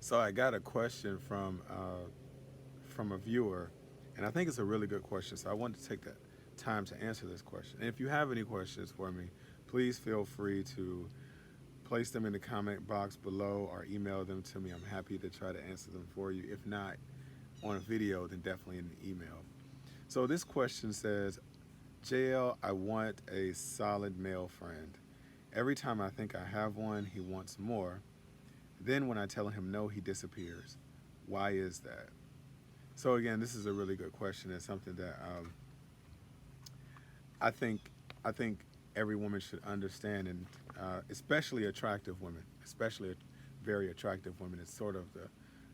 So I got a question from a viewer, and I think it's a really good question. So I want to take that time to answer this question. And if you have any questions for me, please feel free to place them in the comment box below or email them to me. I'm happy to try to answer them for you. If not on a video, then definitely in the email. So this question says, JL, I want a solid male friend. Every time I think I have one, he wants more. Then when I tell him no, he disappears. Why is that? So again, this is a really good question. It's something that I think I think every woman should understand, and especially attractive women, especially very attractive women. It's sort of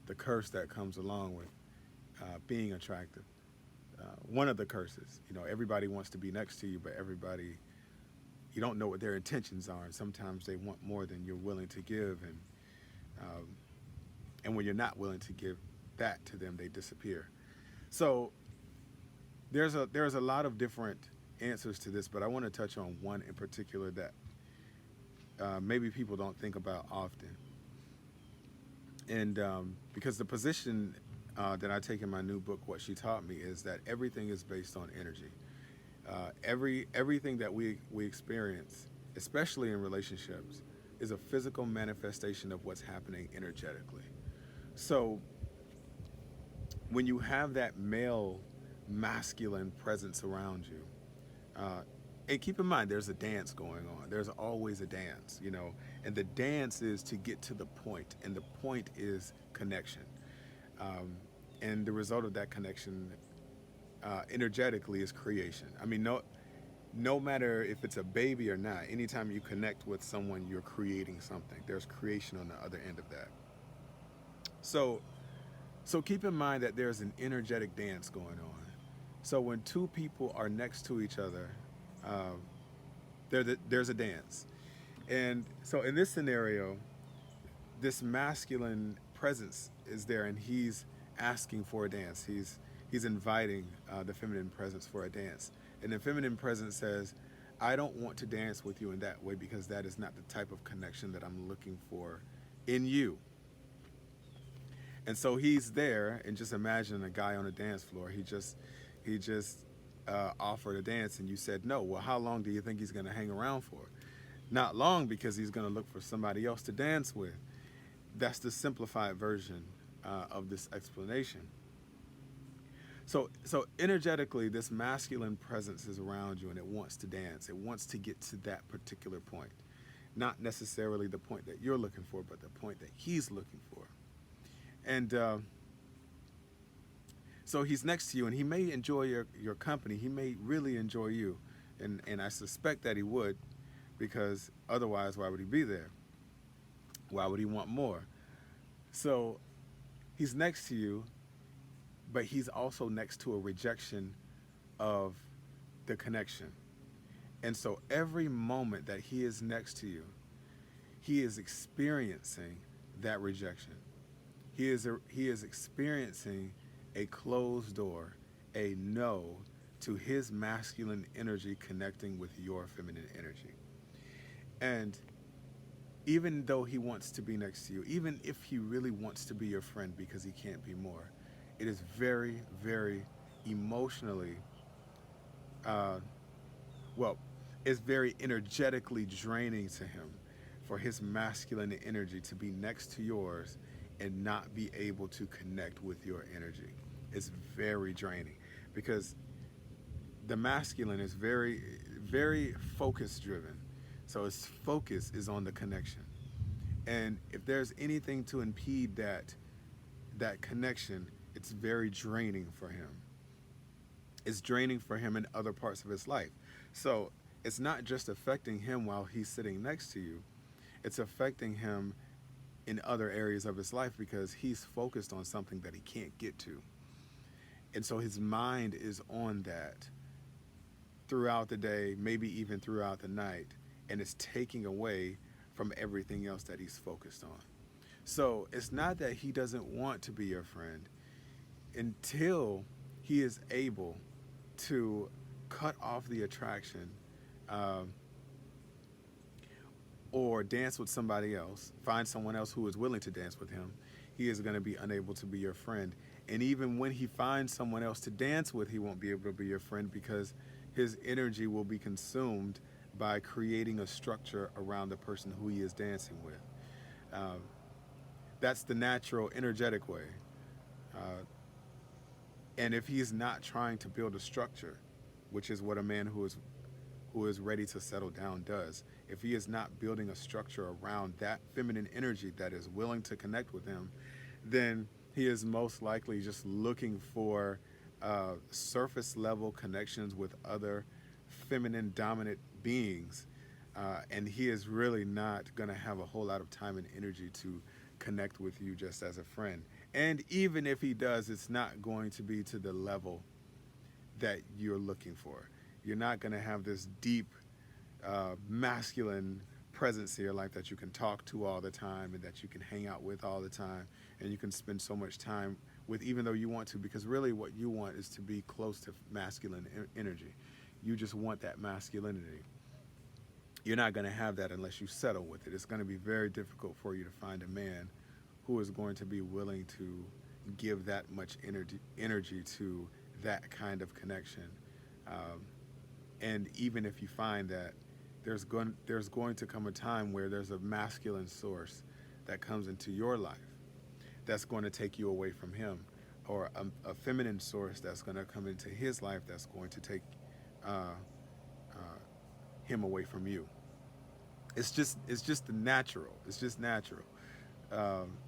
the curse that comes along with being attractive. One of the curses, everybody wants to be next to you, but everybody, you don't know what their intentions are, and sometimes they want more than you're willing to give, um, and when you're not willing to give that to them, they disappear. So there's a lot of different answers to this, but I want to touch on one in particular that maybe people don't think about often. And because the position that I take in my new book, What She Taught Me, is that everything is based on energy. Everything that we experience, especially in relationships, is a physical manifestation of what's happening energetically. So when you have that male masculine presence around you, uh, and keep in mind there's a dance going on, there's always a dance, and the dance is to get to the point, and the point is connection. um, and the result of that connection energetically is creation. I mean, no matter if it's a baby or not, anytime you connect with someone, you're creating something. There's creation on the other end of that. So So keep in mind that there's an energetic dance going on. So when two people are next to each other, um, there's a dance. And so in this scenario, this masculine presence is there, and he's asking for a dance. He's inviting the feminine presence for a dance, and the feminine presence says, "I don't want to dance with you in that way because that is not the type of connection that I'm looking for in you." And so he's there, and just imagine a guy on a dance floor. He just offered a dance, and you said no. Well, how long do you think he's going to hang around for? Not long, because he's going to look for somebody else to dance with. That's the simplified version of this explanation. So energetically, this masculine presence is around you, and it wants to dance. It wants to get to that particular point, not necessarily the point that you're looking for, but the point that he's looking for. And so he's next to you, and he may enjoy your company. He may really enjoy you, and I suspect that he would, because otherwise, why would he be there? Why would he want more? So he's next to you, but he's also next to a rejection of the connection. And so every moment that he is next to you, he is experiencing that rejection. He is experiencing a closed door, a no to his masculine energy connecting with your feminine energy. And even though he wants to be next to you, even if he really wants to be your friend because he can't be more, it is very, very emotionally, uh, well, it's very energetically draining to him for his masculine energy to be next to yours and not be able to connect with your energy. It's very draining because the masculine is very, very focus driven. So his focus is on the connection. And if there's anything to impede that connection, it's very draining for him. It's draining for him in other parts of his life. So it's not just affecting him while he's sitting next to you, it's affecting him in other areas of his life because he's focused on something that he can't get to. And so his mind is on that throughout the day, maybe even throughout the night, and it's taking away from everything else that he's focused on. So it's not that he doesn't want to be your friend until he is able to cut off the attraction, um, or dance with somebody else, find someone else who is willing to dance with him, he is going to be unable to be your friend. And even when he finds someone else to dance with, he won't be able to be your friend because his energy will be consumed by creating a structure around the person who he is dancing with. Um, that's the natural, energetic way. Uh, and if he's not trying to build a structure, which is what a man who is ready to settle down does, if he is not building a structure around that feminine energy that is willing to connect with him, then he is most likely just looking for surface level connections with other feminine dominant beings. And he is really not going to have a whole lot of time and energy to connect with you just as a friend. And even if he does, it's not going to be to the level that you're looking for. You're not going to have this deep masculine presence in your life that you can talk to all the time and that you can hang out with all the time and you can spend so much time with, even though you want to, because really what you want is to be close to masculine energy. You just want that masculinity. You're not going to have that unless you settle with it. It's going to be very difficult for you to find a man who is going to be willing to give that much energy to that kind of connection. And even if you find that, there's going to come a time where there's a masculine source that comes into your life that's going to take you away from him, or a feminine source that's going to come into his life that's going to take uh, uh, him away from you. It's just the natural. It's just natural.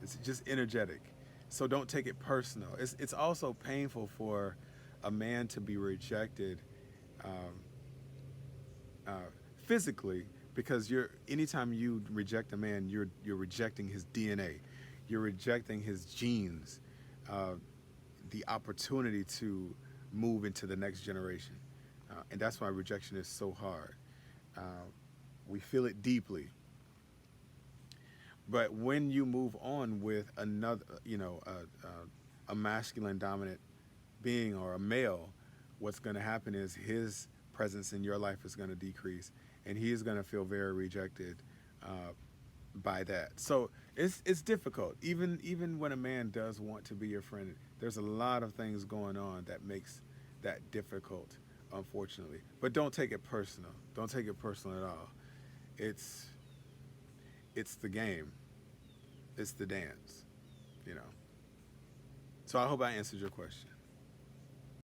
It's just energetic. So don't take it personal. It's also painful for a man to be rejected um, uh, physically, because anytime you reject a man, you're rejecting his DNA, you're rejecting his genes, uh, the opportunity to move into the next generation, and that's why rejection is so hard. Uh, we feel it deeply, but when you move on with another, a masculine dominant being or a male, what's going to happen is his presence in your life is going to decrease, and he is going to feel very rejected uh, by that. So it's difficult. Even when a man does want to be your friend, there's a lot of things going on that makes that difficult, unfortunately. But don't take it personal. Don't take it personal at all. It's it's the game. It's the dance. You know. So I hope I answered your question.